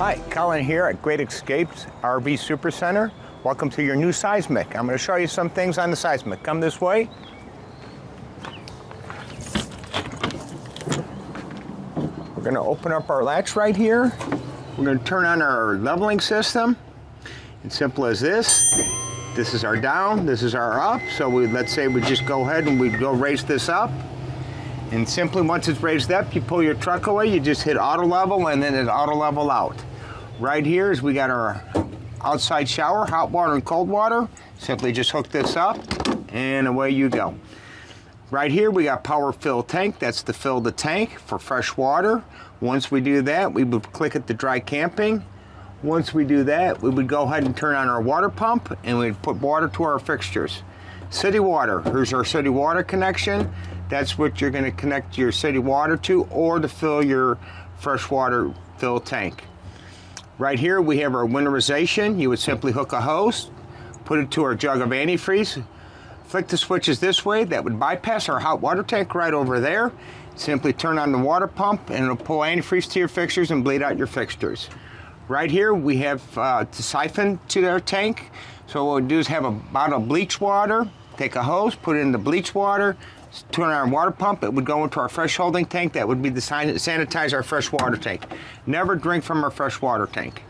Hi, Colin here at Great Escapes RV Supercenter. Welcome to your new Seismic. I'm going to show you some things on the Seismic. Come this way. We're going to open up our latch right here. We're going to turn on our leveling system. It's simple as this. This is our down, this is our up. So let's say we just go ahead and we go raise this up. And simply once it's raised up, you pull your truck away, you just hit auto level and then it auto level out. Right here is we got our outside shower, hot water and cold water. Simply just hook this up and away you go. Right here we got power fill tank. That's to fill the tank for fresh water. Once we do that, we would click at the dry camping. Once we do that, we would go ahead and turn on our water pump and we'd put water to our fixtures. City water, here's our city water connection. That's what you're going to connect your city water to or to fill your freshwater fill tank. Right here we have our winterization. You would simply hook a hose, put it to our jug of antifreeze, flick the switches this way. That would bypass our hot water tank right over there. Simply turn on the water pump and it'll pull antifreeze to your fixtures and bleed out your fixtures. Right here we have to siphon to our tank. So what we'll do is have a bottle of bleach water, take a hose, put it in the bleach water, turn on our water pump, it would go into our fresh holding tank. That would be the sanitize our fresh water tank. Never drink from our fresh water tank.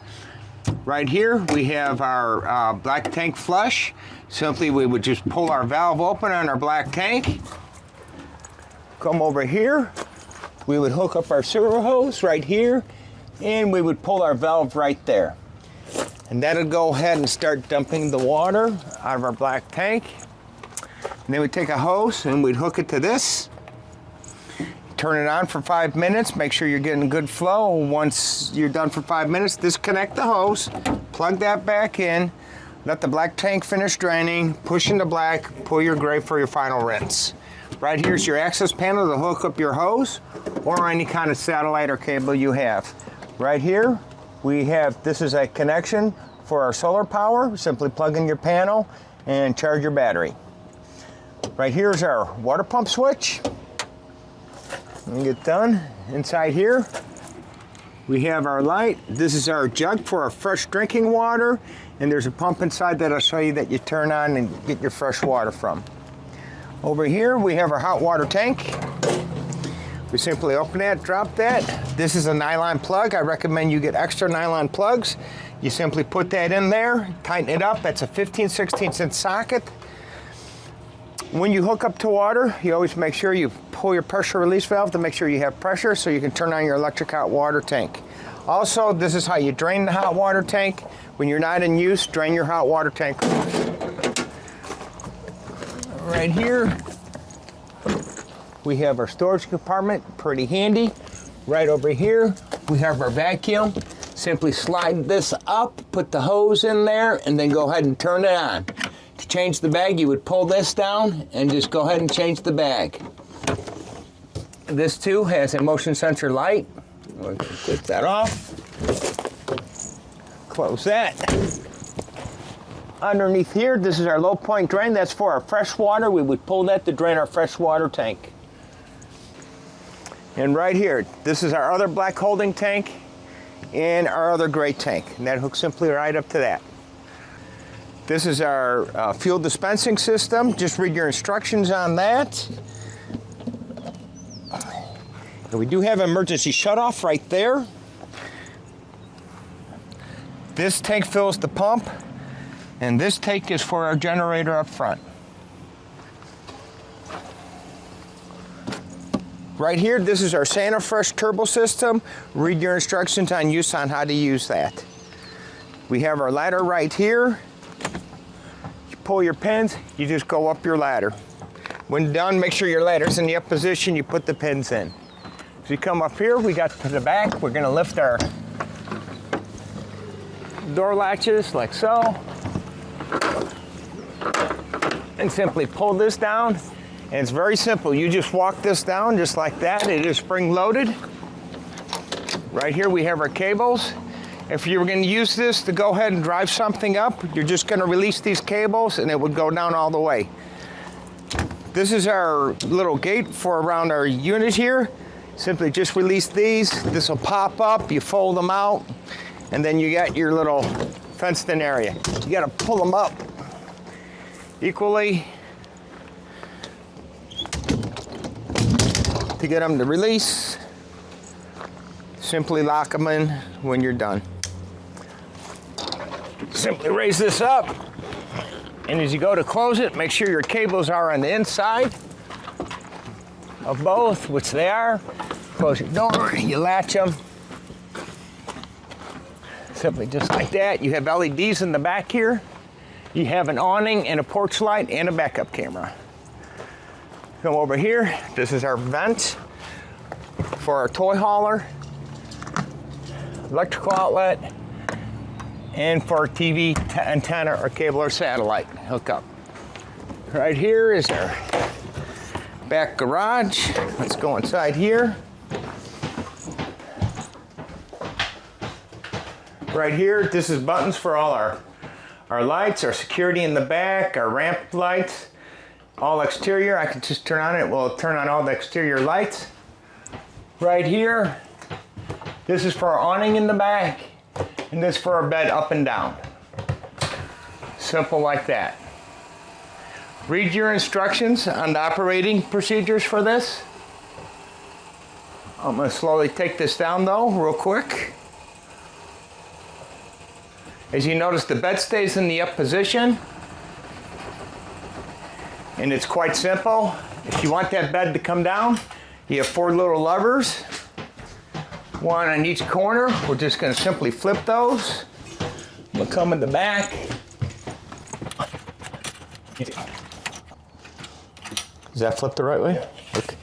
Right here we have our black tank flush. Simply we would just pull our valve open on our black tank. Come over here. We would hook up our sewer hose right here and we would pull our valve right there. And that'll go ahead and start dumping the water out of our black tank. And then we'd take a hose and we'd hook it to this. Turn it on for 5 minutes. Make sure you're getting good flow. Once you're done for 5 minutes, disconnect the hose, plug that back in, let the black tank finish draining, push into black, pull your gray for your final rinse. Right here's your access panel to hook up your hose or any kind of satellite or cable you have. Right here, we have, this is a connection for our solar power. Simply plug in your panel and charge your battery. Right here is our water pump switch. And get done. Inside here, we have our light. This is our jug for our fresh drinking water. And there's a pump inside that I'll show you that you turn on and get your fresh water from. Over here, we have our hot water tank. We simply open that, drop that. This is a nylon plug. I recommend you get extra nylon plugs. You simply put that in there, tighten it up. That's a 15/16 socket. When you hook up to water, you always make sure you pull your pressure release valve to make sure you have pressure so you can turn on your electric hot water tank. Also, this is how you drain the hot water tank. When you're not in use, drain your hot water tank off. Right here, we have our storage compartment, pretty handy. Right over here, we have our vacuum. Simply slide this up, put the hose in there, and then go ahead and turn it on. To change the bag, you would pull this down and just go ahead and change the bag. This too has a motion sensor light. We'll get that off. Close that. Underneath here, this is our low point drain. That's for our fresh water. We would pull that to drain our fresh water tank. And right here, this is our other black holding tank and our other gray tank. And that hooks simply right up to that. This is our fuel dispensing system. Just read your instructions on that. And we do have emergency shutoff right there. This tank fills the pump, and this tank is for our generator up front. Right here, this is our Santa Fresh turbo system. Read your instructions on use on how to use that. We have our ladder right here. Pull your pins, you just go up your ladder. When done, make sure your ladder's in the up position, you put the pins in. As you come up here, we got to the back, we're gonna lift our door latches like so. And simply pull this down. And it's very simple, you just walk this down just like that. It is spring loaded. Right here we have our cables. If you were going to use this to go ahead and drive something up, you're just going to release these cables and it would go down all the way. This is our little gate for around our unit here. Simply just release these. This will pop up, you fold them out, and And then you got your little fenced in area. You gotta pull them up equally to get them to release. Simply lock them in when you're done. Simply raise this up, and as you go to close it, make sure your cables are on the inside of both, which they are. Close your door, you latch them. Simply just like that. You have LEDs in the back here. You have an awning and a porch light and a backup camera. Come over here. This is our vent for our toy hauler, electrical outlet, and for our TV antenna or cable or satellite hookup. Right here is our back garage. Let's go inside here. Right here, this is buttons for all our lights, our security in the back, our ramp lights, all exterior. I can just turn on it. We'll turn on all the exterior lights. Right here, this is for our awning in the back, and this for our bed up and down. Simple like that. Read your instructions on the operating procedures for this. I'm going to slowly take this down though, real quick. As you notice, the bed stays in the up position, and it's quite simple. If you want that bed to come down, you have 4 little levers, one on each corner. We're just going to simply flip those. We'll come in the back. Does that flip the right way? Yeah. Okay.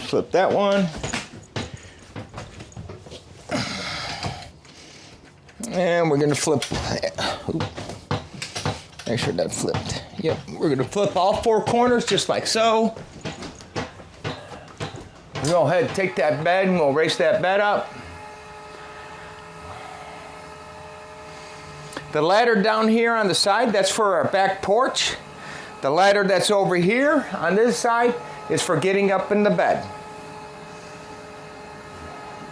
Flip that one. And we're going to flip. Make sure that flipped. Yep, we're going to flip all 4 corners just like so. Go ahead, take that bed, and we'll raise that bed up. The ladder down here on the side, that's for our back porch. The ladder that's over here on this side is for getting up in the bed.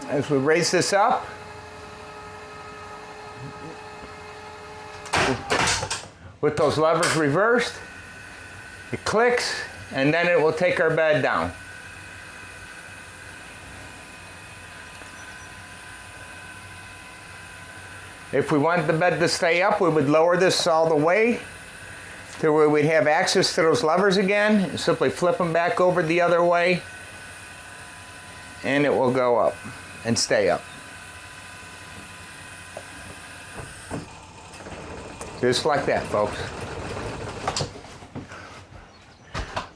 As we raise this up, with those levers reversed, it clicks, and then it will take our bed down. If we wanted the bed to stay up, we would lower this all the way to where we'd have access to those levers again, and simply flip them back over the other way, and it will go up and stay up. Just like that, folks.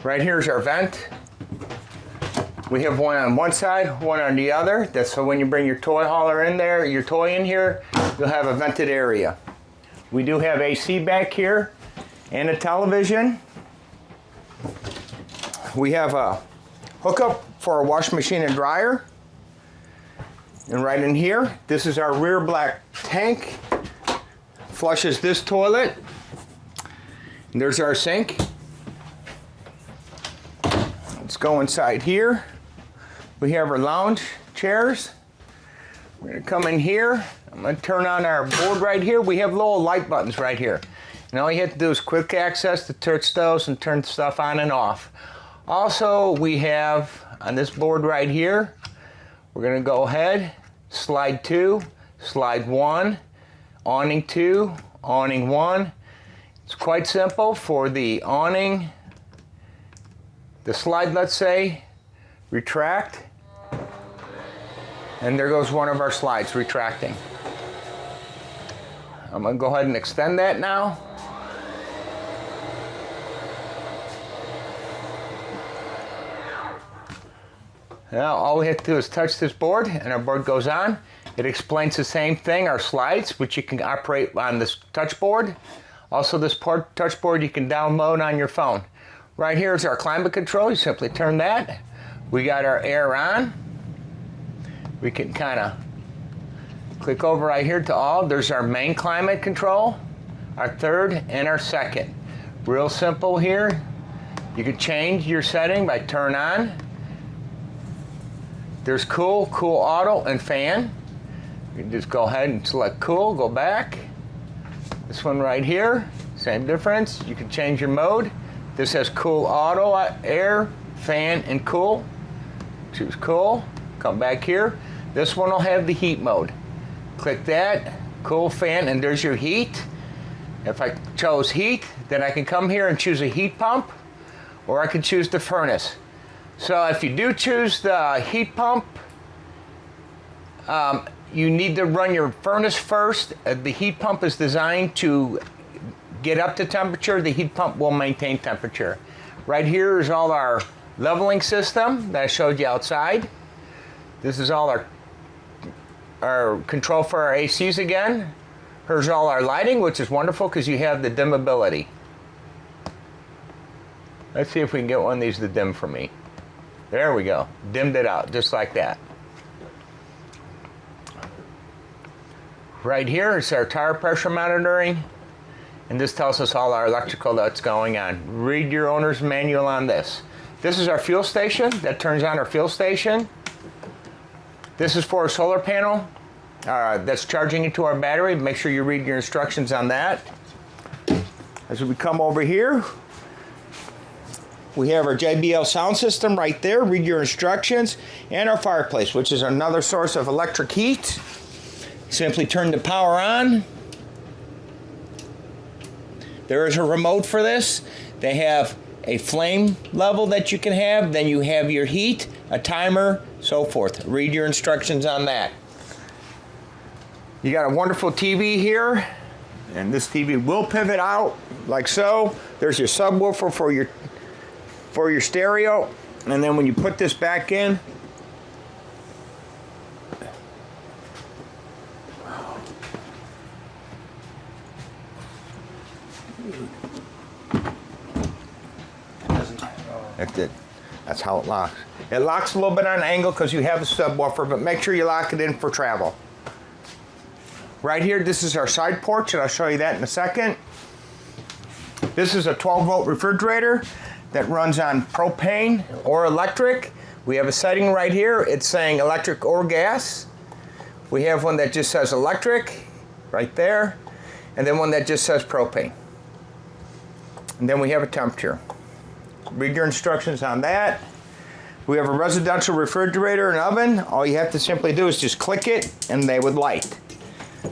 Right here's our vent. We have one on one side, one on the other. That's so when you bring your toy hauler in there, your toy in here, you'll have a vented area. We do have AC back here and a television. We have a hookup for a wash machine and dryer. And right in here, this is our rear black tank. Flushes this toilet. And there's our sink. Let's go inside here. We have our lounge chairs. We're gonna come in here. I'm gonna turn on our board right here. We have little light buttons right here. And all you have to do is quick access to touch those and turn stuff on and off. Also, we have on this board right here, we're gonna go ahead, slide 2, slide 1, awning 2, awning 1. It's quite simple. For the awning, the slide, let's say, retract, and there goes one of our slides retracting. I'm going to go ahead and extend that now. Now all we have to do is touch this board and our board goes on. It explains the same thing, our slides, which you can operate on this touch board. Also this touch board you can download on your phone. Right here is our climate control. You simply turn that. We got our air on. We can kind of click over right here to all. There's our main climate control, our third, and our second. Real simple here. You can change your setting by turn on. There's cool, cool auto, and fan. You can just go ahead and select cool, go back. This one right here, same difference. You can change your mode. This has cool auto, air, fan, and cool. Choose cool, come back here. This one will have the heat mode. Click that, cool, fan, and there's your heat. If I chose heat, then I can come here and choose a heat pump, or I can choose the furnace. So if you do choose the heat pump, you need to run your furnace first. The heat pump is designed to get up to temperature. The heat pump will maintain temperature. Right here is all our leveling system that I showed you outside. This is all our control for our ACs again. Here's all our lighting, which is wonderful because you have the dimmability. Let's see if we can get one of these to dim for me. There we go. Dimmed it out, just like that. Right here is our tire pressure monitoring. And this tells us all our electrical that's going on. Read your owner's manual on this. This is our fuel station. That turns on our fuel station. This is for a solar panel that's charging into our battery. Make sure you read your instructions on that. As we come over here, we have our JBL sound system right there. Read your instructions. And our fireplace, which is another source of electric heat. Simply turn the power on. There is a remote for this. They have a flame level that you can have. Then you have your heat, a timer, so forth. Read your instructions on that. You got a wonderful TV here. And this TV will pivot out like so. There's your subwoofer for your stereo. And then when you put this back in, that's how it locks. It locks a little bit on an angle because you have a subwoofer, but make sure you lock it in for travel. Right here, this is our side porch, and I'll show you that in a second. This is a 12-volt refrigerator that runs on propane or electric. We have a setting right here. It's saying electric or gas. We have one that just says electric right there, and then one that just says propane. And then we have a temperature. Read your instructions on that. We have a residential refrigerator and oven. All you have to simply do is just click it and they would light.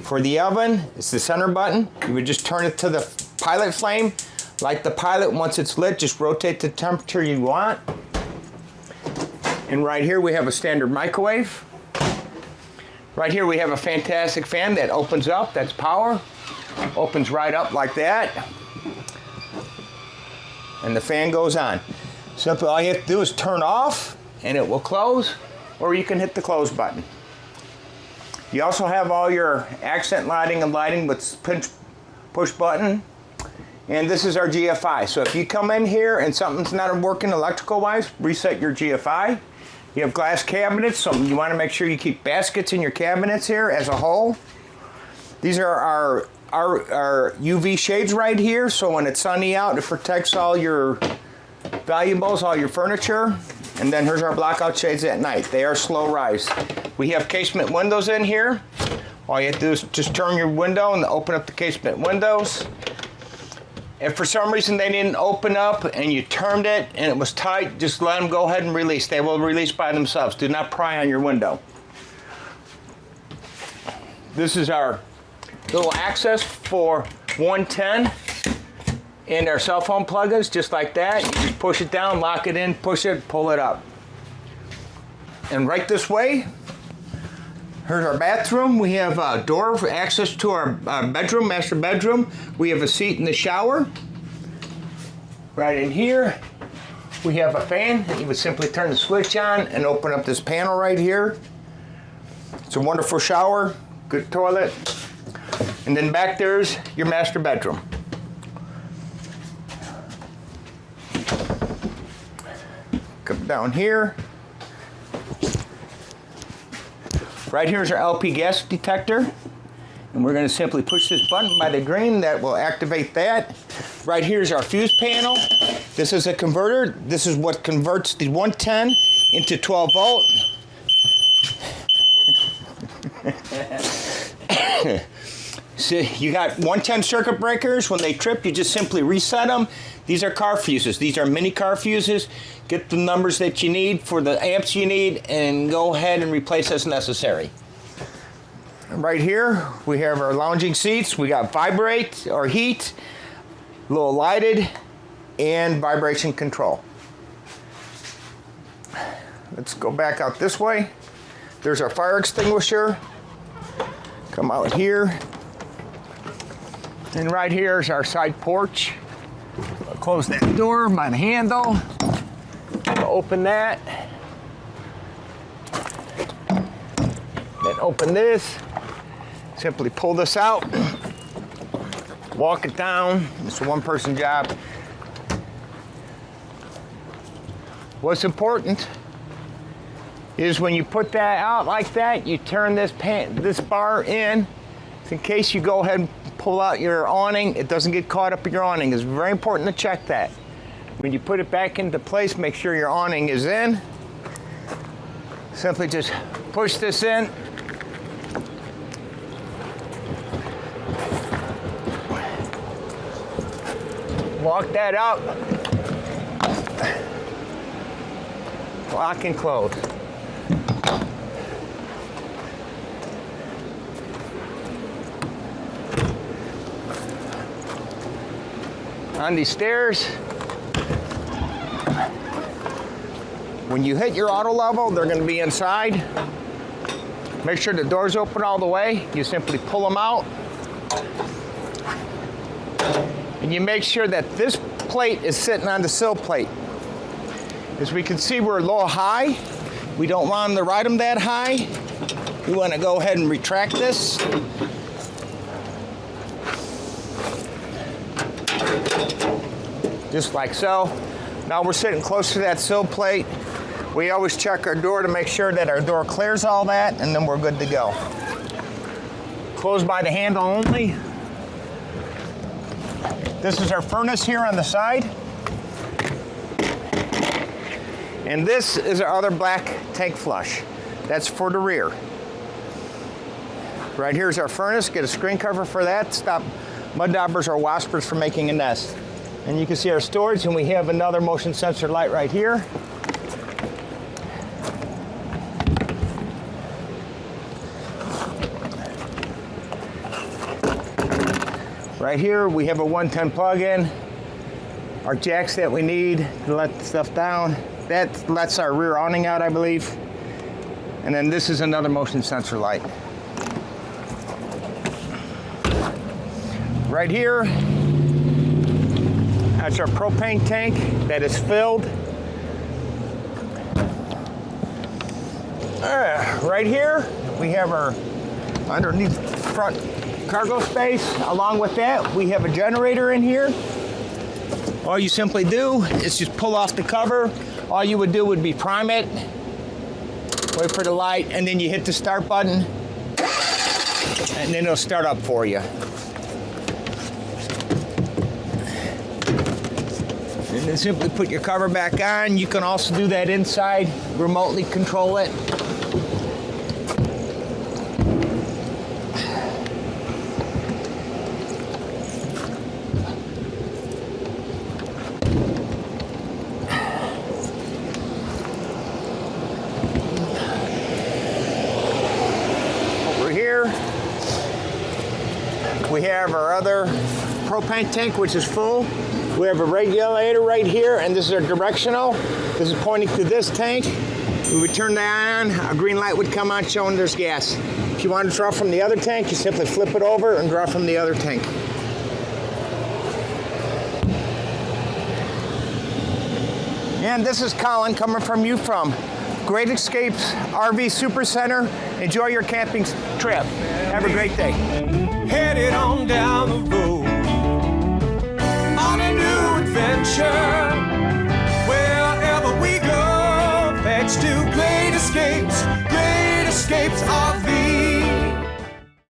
For the oven, it's the center button. You would just turn it to the pilot flame. Light the pilot. Once it's lit, just rotate the temperature you want. And right here we have a standard microwave. Right here we have a fantastic fan that opens up. That's power. Opens right up like that. And the fan goes on. Simply all you have to do is turn off and it will close, or you can hit the close button. You also have all your accent lighting and lighting with push button. And this is our GFI. So if you come in here and something's not working electrical wise, reset your GFI. You have glass cabinets, so you want to make sure you keep baskets in your cabinets here as a whole. These are our UV shades right here, so when it's sunny out, it protects all your valuables, all your furniture. And then here's our blackout shades at night. They are slow rise. We have casement windows in here. All you have to do is just turn your window and open up the casement windows. If for some reason they didn't open up and you turned it and it was tight, just let them go ahead and release. They will release by themselves. Do not pry on your window. This is our little access for 110 and our cell phone plugins, just like that. You just push it down, lock it in, push it, pull it up. And right this way, here's our bathroom. We have a door for access to our bedroom, master bedroom. We have a seat in the shower. Right in here, we have a fan. You would simply turn the switch on and open up this panel right here. It's a wonderful shower, good toilet. And then back there's your master bedroom. Come down here. Right here is our LP gas detector. And we're going to simply push this button by the green that will activate that. Right here is our fuse panel. This is a converter. This is what converts the 110 into 12 volt. So you got 110 circuit breakers. When they trip, you just simply reset them. These are car fuses. These are mini car fuses. Get the numbers that you need for the amps you need and go ahead and replace as necessary. Right here, we have our lounging seats. We got vibrate or heat, low lighted, and vibration control. Let's go back out this way. There's our fire extinguisher. Come out here. And right here is our side porch. I'll close that door by the handle. I'll open that. Then open this. Simply pull this out. Walk it down. It's a one-person job. What's important is when you put that out like that, you turn this bar in case you go ahead and pull out your awning, it doesn't get caught up in your awning. It's very important to check that. When you put it back into place, make sure your awning is in. Simply just push this in. Lock that out. Lock and close. On these stairs, when you hit your auto level, they're going to be inside. Make sure the door's open all the way. You simply pull them out. And you make sure that this plate is sitting on the sill plate. As we can see, we're low high. We don't want to ride them that high. We want to go ahead and retract this. Just like so. Now we're sitting close to that sill plate. We always check our door to make sure that our door clears all that, and then we're good to go. Close by the handle only. This is our furnace here on the side. And this is our other black tank flush. That's for the rear. Right here is our furnace. Get a screen cover for that. Stop mud daubers or waspers from making a nest. And you can see our storage, and we have another motion sensor light right here. Right here, we have a 110 plug-in. Our jacks that we need to let the stuff down. That lets our rear awning out, I believe. And then this is another motion sensor light. Right here, that's our propane tank that is filled. Right here, we have our underneath front cargo space. Along with that, we have a generator in here. All you simply do is just pull off the cover. All you would do would be prime it, wait for the light, and then you hit the start button, and then it'll start up for you. And then simply put your cover back on. You can also do that inside, remotely control it. Over here, we have our other propane tank, which is full. We have a regulator right here, and this is our directional. This is pointing to this tank. We would turn that on, a green light would come on showing there's gas. If you want to draw from the other tank, you simply flip it over and draw from the other tank. And this is Colin coming from you from Great Escapes RV Super Center. Enjoy your camping trip. Have a great day. Headed on down the road on a new adventure. Wherever we go, thanks to Great Escape.